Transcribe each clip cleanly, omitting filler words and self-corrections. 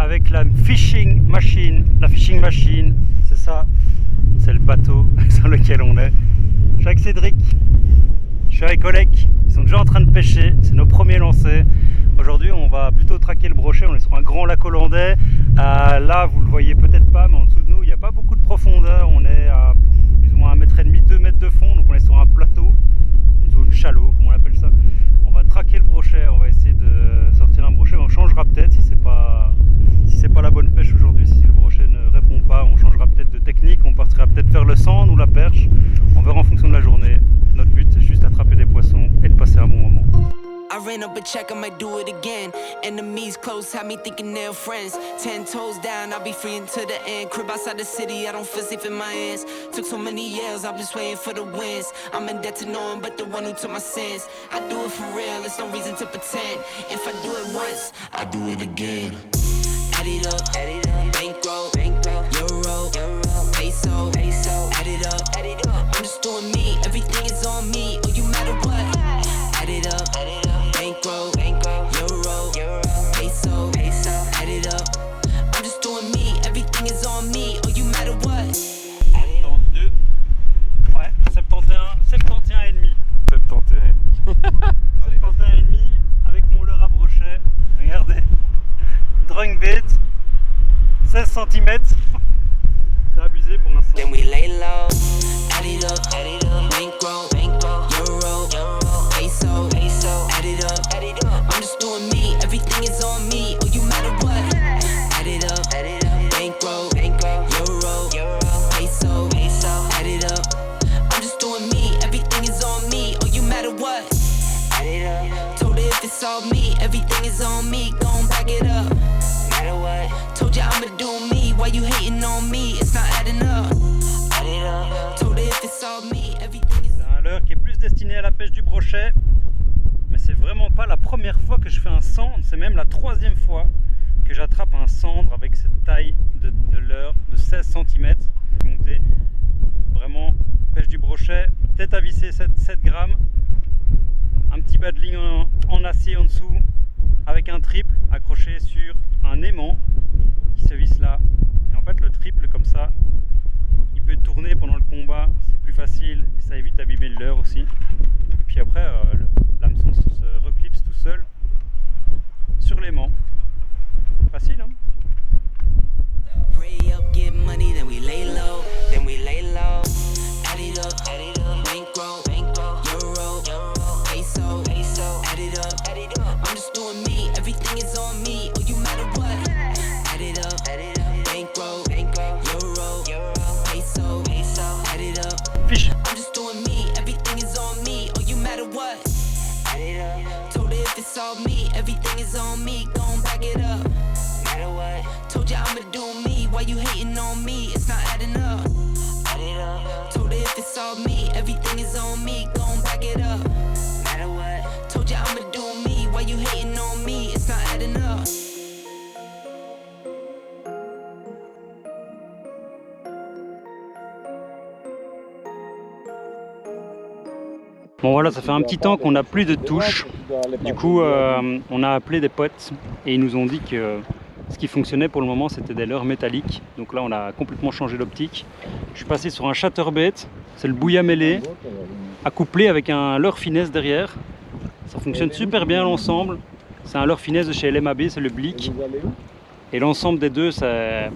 avec la fishing machine. La fishing machine, c'est ça, c'est le bateau sur lequel on est. Je suis avec Cédric, je suis avec Oleg, ils sont déjà en train de pêcher, c'est nos premiers lancers. Aujourd'hui on va plutôt traquer le brochet, on est sur un grand lac hollandais. Là vous le voyez peut-être pas, mais en dessous de nous il n'y a pas beaucoup de profondeur, on est à plus ou moins 1,5 m, 2 mètres de fond, donc on est sur un plateau, une zone shallow comme on appelle ça. On va traquer le brochet, on va essayer de sortir un brochet, on changera peut-être si c'est pas la bonne pêche aujourd'hui, si le brochet ne répond pas, on changera peut-être de technique, on partira peut-être vers le sand ou la perche, on verra en fonction de la journée. Notre but c'est juste d'attraper des poissons et de passer un bon moment. I ran up a check, I might do it again. Enemies close, have me thinking they're friends. 10 toes down, I'll be free until the end. Crib outside the city, I don't feel safe in my hands. Took so many years, I'm just waiting for the wins. I'm in debt to no one but the one who took my sins. I do it for real, there's no reason to pretend. If I do it once, I do it again. Add it up, bankroll, euro, peso, add it up. I'm just doing me, everything is on me. Oh, you matter what? Add it up. Bankroll, euro, peso, add it up. I'm just doing me, everything is on me. Oh, you matter what? 72, ouais, 71 et demi. 71 et demi avec mon leurre à brochet. Regardez, drunk bait, 16 cm. C'est abusé pour l'instant. Then we lay low, add it up, bankroll, euro, peso, add it up. I'm just doing me, everything is on me. Oh, you matter what? Add it up, bankroll, euro, peso, add it up. I'm just doing me, everything is on me. Oh, you matter what? Add it up. Told her if it's all me, everything is on me. Gon' back it up. Matter what? Told ya I'ma do me. Why you hating on me? It's not adding up. Add it up. Told her if it's all me, everything is. C'est un leurre qui est plus destiné à la pêche du brochet. Mais c'est vraiment pas la première fois que je fais un cendre, c'est même la 3e fois que j'attrape un cendre avec cette taille de leurre de 16 cm. Monté, vraiment pêche du brochet, tête à visser 7 grammes, un petit bas de ligne en acier en dessous avec un triple accroché sur un aimant qui se visse là. Et en fait le triple comme ça, il peut tourner pendant le combat, c'est plus facile et ça évite d'abîmer le leurre aussi. Et puis après l'hameçon se reclipse tout seul sur l'aimant. Facile hein. Pray up, get money, then we lay low, add it up, bankroll, euro, peso, add it up. I'm just doing me, everything is on me. Oh, you matter what? Add it up, bankroll, euro, peso, add it up. Fiche. I'm just doing me, everything is on me. Oh, you matter what? Add it up. Told her if it's all me, everything is on me. Gon' back it up. Matter what? Told ya I'ma do me. Why you hating on me? It's not adding up. Add it up. Told her if it's all me, everything is on me. Gon' back it up. Matter what? Told ya I'ma do me. Why you hating on me? It's not adding up. Bon voilà, ça fait un petit temps qu'on n'a plus de touches. Du coup, on a appelé des potes et ils nous ont dit que ce qui fonctionnait pour le moment c'était des leurres métalliques. Donc là on a complètement changé l'optique. Je suis passé sur un chatterbait, c'est le bouilla mêlé, accouplé avec un leurre finesse derrière. Ça fonctionne super bien l'ensemble. C'est un leurre finesse de chez LMAB, c'est le Blick. Et l'ensemble des deux, ça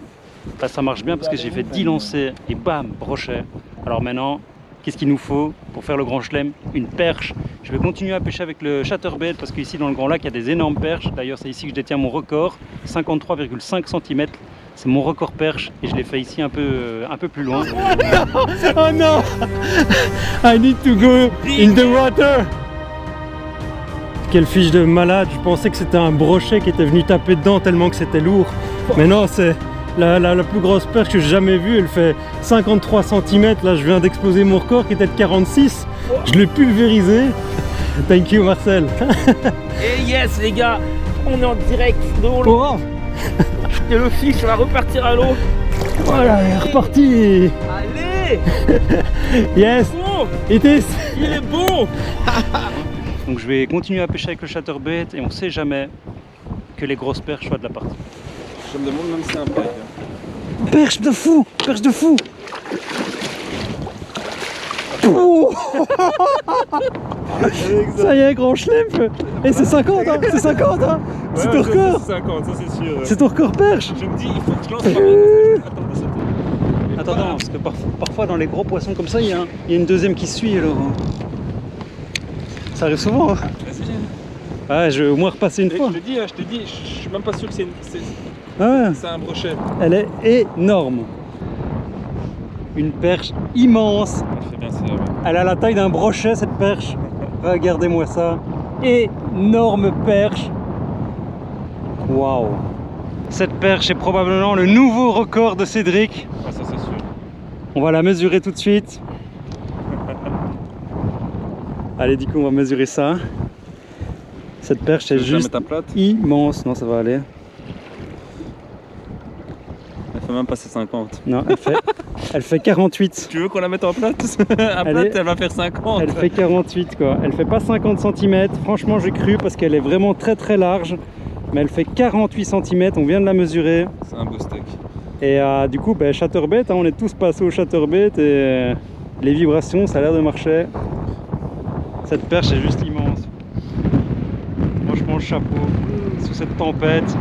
marche bien parce que j'ai fait 10 lancers et bam, brochet. Alors maintenant, qu'est-ce qu'il nous faut pour faire le grand chelem? Une perche. Je vais continuer à pêcher avec le chatterbait parce qu'ici dans le Grand Lac il y a des énormes perches. D'ailleurs c'est ici que je détiens mon record, 53,5 cm. C'est mon record perche et je l'ai fait ici un peu plus loin. Oh no! I need to go in the water! Quelle fiche de malade, je pensais que c'était un brochet qui était venu taper dedans tellement que c'était lourd. Mais non, c'est la plus grosse perche que j'ai jamais vue, elle fait 53 cm. Là je viens d'exploser mon record qui était de 46. Je l'ai pulvérisé. Thank you Marcel. Et yes les gars, on est en direct de l'eau. Oh. Et le fiche va repartir à l'eau. Voilà, il est reparti. Allez. Yes, Bon, it is. il est bon. Donc je vais continuer à pêcher avec le chatterbait et on sait jamais que les grosses perches soient de la partie. Je me demande même si c'est un pike. Perche de fou. Perche de fou. Oh ça y est, grand chelem. Et c'est 50, hein. C'est 50, hein. C'est ton record. C'est 50, ça c'est sûr. C'est ton record perche. Je me dis, il faut que je lance pas mal. Attends, parce que parfois dans les gros poissons comme ça, il y a une deuxième qui suit alors. Ça arrive souvent. Hein. Vas-y. Ouais, je vais au moins repasser une fois. Je te dis, je suis même pas sûr que Ah ouais. c'est un brochet. Elle est énorme. Une perche immense. Elle fait bien ça, ouais. Elle a la taille d'un brochet cette perche. Regardez-moi ça. Énorme perche. Waouh. Cette perche est probablement le nouveau record de Cédric. Ah, ça c'est sûr. On va la mesurer tout de suite. Allez, du coup, on va mesurer ça. Cette perche est Je vais la juste mettre à plate. immense. Non, ça va aller. Elle fait même pas ses 50. Non, elle fait 48. Tu veux qu'on la mette en plate? À plate, elle va faire 50. Elle fait 48 quoi. Elle fait pas 50 cm. Franchement, j'ai cru parce qu'elle est vraiment très très large. Mais elle fait 48 cm. On vient de la mesurer. C'est un beau steak. Et du coup, chatterbait, hein, on est tous passés au chatterbait et les vibrations, ça a l'air de marcher. Cette perche est juste immense. Franchement, chapeau sous cette tempête.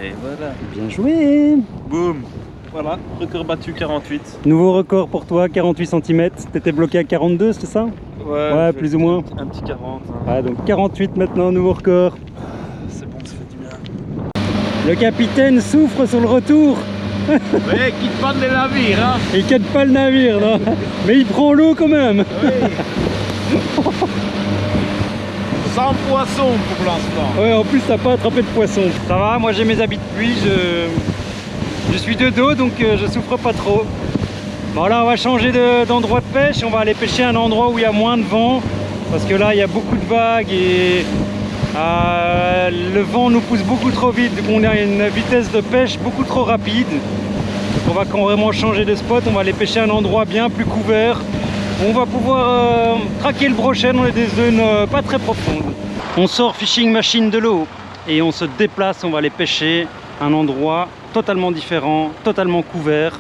Et voilà. Bien joué. Boum. Voilà, record battu 48. Nouveau record pour toi, 48 cm. T'étais bloqué à 42, c'est ça? Ouais, plus ou moins. Un petit 40. Hein. Ouais, donc 48 maintenant, nouveau record. C'est bon, ça fait du bien. Le capitaine souffre sur le retour. Ouais, quitte pas de les navires, hein. Il quitte pas le navire, non. Mais il prend l'eau quand même. Oui. Sans poisson pour l'instant. Ouais, en plus t'as pas attrapé de poisson. Ça va, moi j'ai mes habits de pluie, je suis de dos donc je souffre pas trop. Bon là on va changer d'endroit de pêche, on va aller pêcher à un endroit où il y a moins de vent. Parce que là il y a beaucoup de vagues et le vent nous pousse beaucoup trop vite. Donc on a une vitesse de pêche beaucoup trop rapide. Donc on va quand vraiment changer de spot, on va aller pêcher à un endroit bien plus couvert. On va pouvoir traquer le brochet dans des zones pas très profondes. On sort fishing machine de l'eau et on se déplace, on va aller pêcher à un endroit totalement différent, totalement couvert.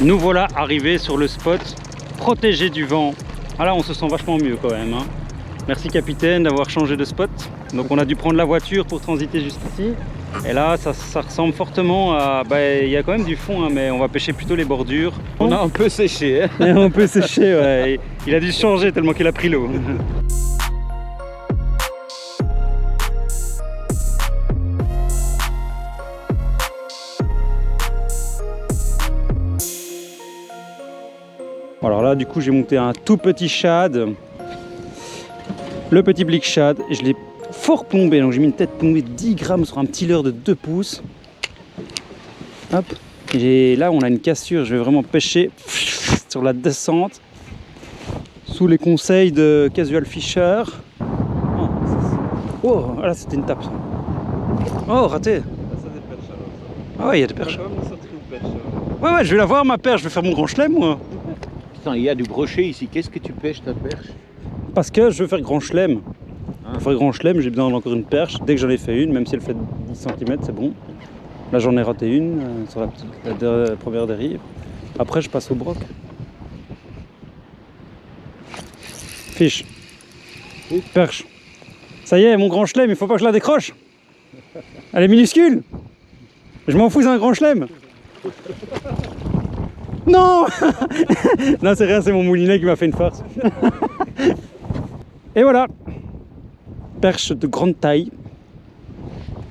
Nous voilà arrivés sur le spot protégé du vent. Ah là on se sent vachement mieux quand même. Hein. Merci capitaine d'avoir changé de spot. Donc on a dû prendre la voiture pour transiter juste ici. Et là ça ressemble fortement à... il y a quand même du fond hein, mais on va pêcher plutôt les bordures. On a un peu séché. Hein. Et on peut sécher, ouais. Et il a dû changer tellement qu'il a pris l'eau. Alors là du coup j'ai monté un tout petit shad. Le petit blick shad, et je l'ai fort plombé, donc j'ai mis une tête plombée de 10 grammes sur un petit leurre de 2 pouces. Hop, et là on a une cassure, je vais vraiment pêcher sur la descente, sous les conseils de Casual Fisher. Oh, là c'était une tape. Oh, raté. Ah ouais, il y a des perches. Ouais, je vais la voir ma perche, je vais faire mon grand chelem moi. Putain, il y a du brochet ici, qu'est-ce que tu pêches ta perche? Parce que je veux faire grand chelem. Pour faire grand chelem, j'ai besoin d'encore une perche. Dès que j'en ai fait une, même si elle fait 10 cm, c'est bon. Là, j'en ai raté une sur la première dérive. Après, je passe au broc. Fiche. Perche. Ça y est, mon grand chelem, il faut pas que je la décroche. Elle est minuscule. Je m'en fous, c'est un grand chelem. Non. Non, c'est rien, c'est mon moulinet qui m'a fait une farce. Et voilà, perche de grande taille,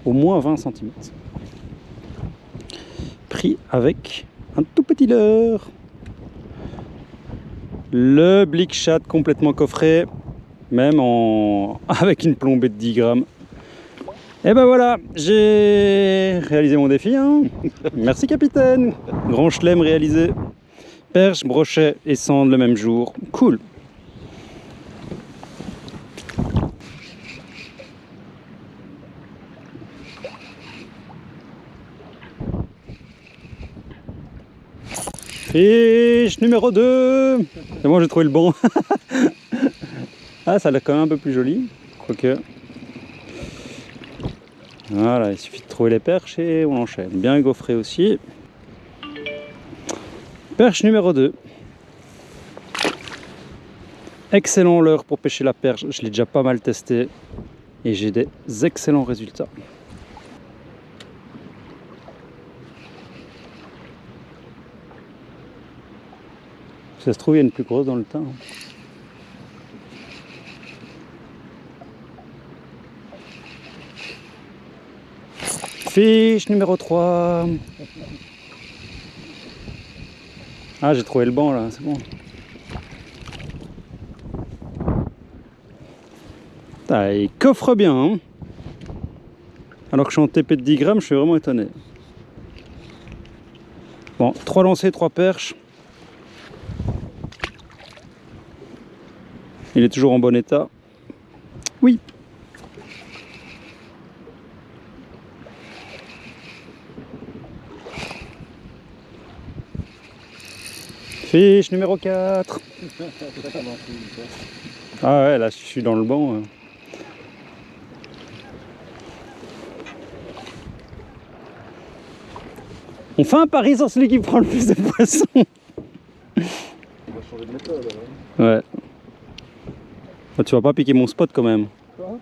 au moins 20 cm. Pris avec un tout petit leurre. Le blick shad complètement coffré, même avec une plombée de 10 grammes. Et ben voilà, j'ai réalisé mon défi. Hein. Merci capitaine. Grand chelem réalisé. Perche, brochet et sande le même jour. Cool. Fiche numéro 2. C'est bon, j'ai trouvé le bon. Ah, ça a l'air quand même un peu plus joli. Quoique. Voilà, il suffit de trouver les perches et on enchaîne. Bien gaufré aussi. Perche numéro 2. Excellent leurre pour pêcher la perche. Je l'ai déjà pas mal testé. Et j'ai des excellents résultats. Ça se trouve, il y a une plus grosse dans le tas. Fiche numéro 3. Ah, j'ai trouvé le banc là, c'est bon. Ah, il coffre bien. Hein, alors que je suis en TP de 10 grammes, je suis vraiment étonné. Bon, 3 lancers, 3 perches. Il est toujours en bon état. Oui. Fiche numéro 4. Ah ouais, là je suis dans le banc. On fait un pari sur celui qui prend le plus de poissons. On va changer de méthode. Ouais. Oh, tu vas pas piquer mon spot quand même. Quoi ?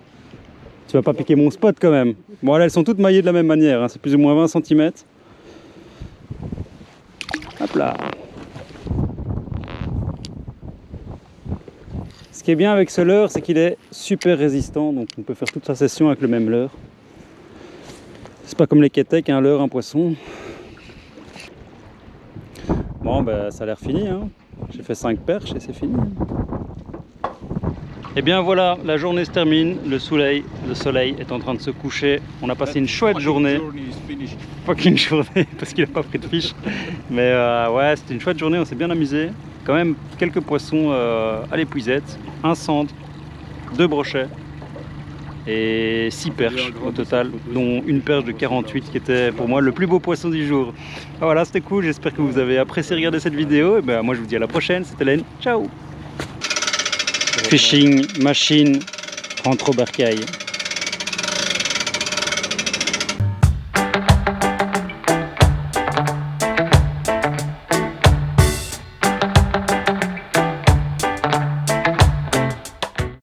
Tu vas pas piquer mon spot quand même. Bon là elles sont toutes maillées de la même manière, hein. C'est plus ou moins 20 cm. Hop là. Ce qui est bien avec ce leurre, c'est qu'il est super résistant, donc on peut faire toute sa session avec le même leurre. C'est pas comme les kéteks, un leurre, un poisson. Bon ben ça a l'air fini, hein. J'ai fait 5 perches et c'est fini. Et bien voilà, la journée se termine, le soleil est en train de se coucher. On a passé une chouette journée. Fucking journée, parce qu'il n'a pas pris de fiche. Mais ouais, c'était une chouette journée, on s'est bien amusé. Quand même quelques poissons à l'épuisette, un centre, 2 brochets et 6 perches au total, dont une perche de 48 qui était pour moi le plus beau poisson du jour. Ah, voilà, c'était cool, j'espère que vous avez apprécié regarder cette vidéo. Et ben, moi je vous dis à la prochaine, c'était Len, ciao. Fishing Machine rentre au bercail.